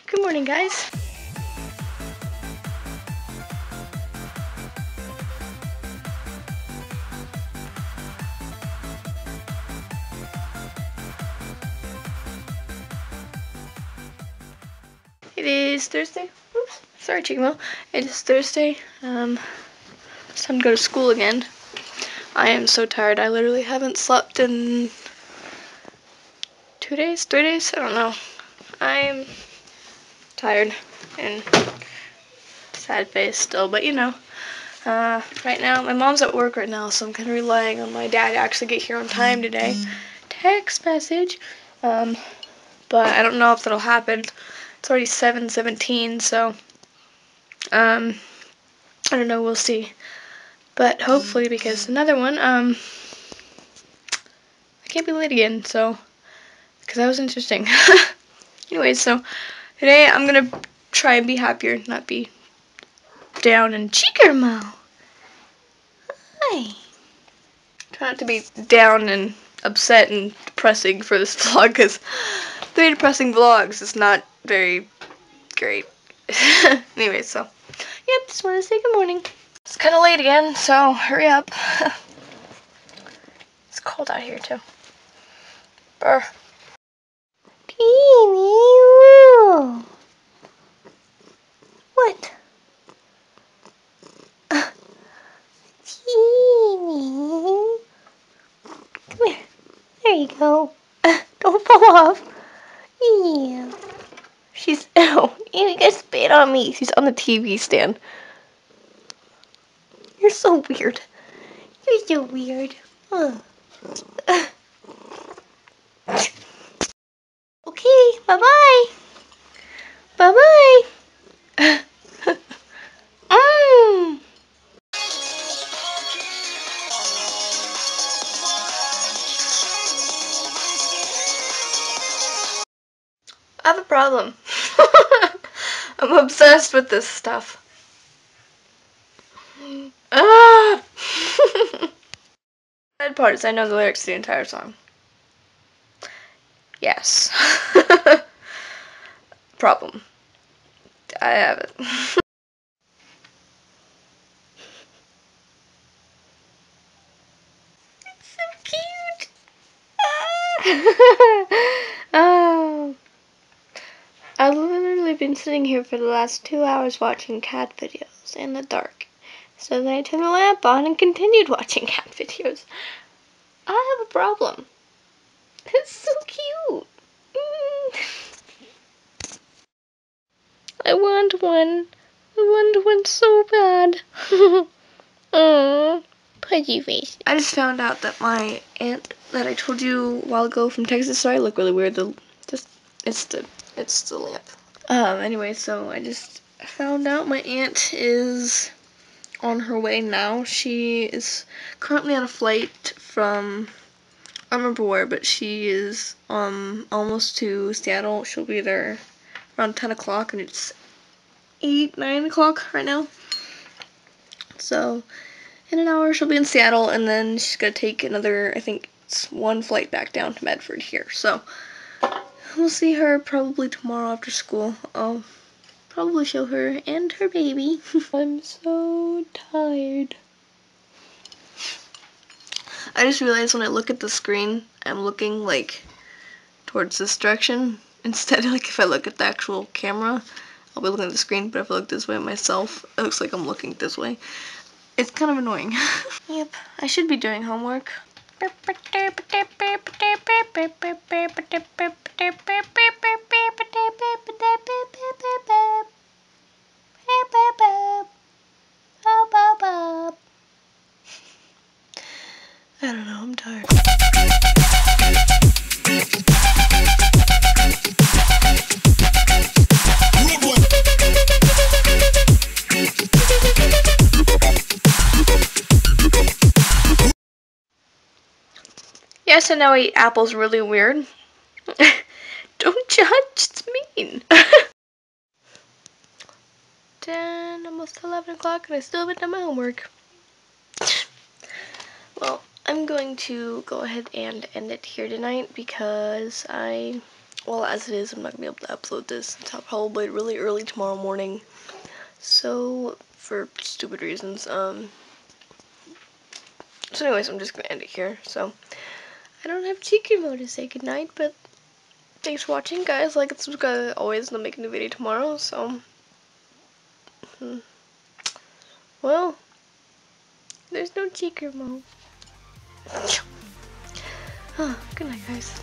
Good morning, guys. It is Thursday. Oops, sorry, Chicken. It is Thursday. It's time to go to school again. I am so tired. I literally haven't slept in 2 days, 3 days. I don't know. I'm tired and sad face still, but you know. Right now, my mom's at work right now, so I'm kind of relying on my dad to actually get here on time today. Text message. But I don't know if that'll happen. It's already 7:17, so I don't know. We'll see. But hopefully, because another one, I can't be late again. So, because that was interesting. Anyway, so today I'm gonna try and be happier, not be down and Chicken. Hi. Try not to be down and upset and depressing for this vlog, because 3 depressing vlogs is not very great. Anyway, so yep, just wanted to say good morning. It's kind of late again, so hurry up. It's cold out here too. Brr. What? Teeny. Come here. There you go. Don't fall off. Yeah. She's, oh, you guys spit on me. She's on the TV stand. You're so weird. You're so weird. Okay, bye-bye. Bye-bye. I have a problem. I'm obsessed with this stuff. Ah! Bad part is I know the lyrics to the entire song. Yes. Problem. I have it. It's so cute. Oh. I've literally been sitting here for the last 2 hours watching cat videos in the dark. So then I turned the lamp on and continued watching cat videos. I have a problem. It's so cute. I want one. I want one so bad. Aww. Pudgy face. I just found out that my aunt that I told you a while ago from Texas, sorry I look really weird. It's the lamp. Anyway, so I just found out my aunt is on her way now. She is currently on a flight from, I don't remember where, but she is almost to Seattle. She'll be there around 10 o'clock, and it's 9 o'clock right now. So in an hour she'll be in Seattle, and then she's gonna take another, I think it's 1 flight back down to Medford here. So we'll see her probably tomorrow after school. I'll probably show her and her baby. I'm so tired. I just realized when I look at the screen, I'm looking like towards this direction instead of like if I look at the actual camera, I'll be looking at the screen, but if I look this way at myself, it looks like I'm looking this way. It's kind of annoying. Yep, I should be doing homework. I don't know, I'm tired. Yes, I know I eat apples really weird. Don't judge, it's mean. 10, almost 11 o'clock, and I still haven't done my homework. Well, I'm going to go ahead and end it here tonight because I Well, as it is, I'm not gonna be able to upload this until probably really early tomorrow morning. So, for stupid reasons, so anyways, I'm just gonna end it here. So, I don't have cheeky mode to say goodnight, but thanks for watching, guys. Like and subscribe always, and I'll make a new video tomorrow, so, well, there's no cheeky mode. Good night, guys.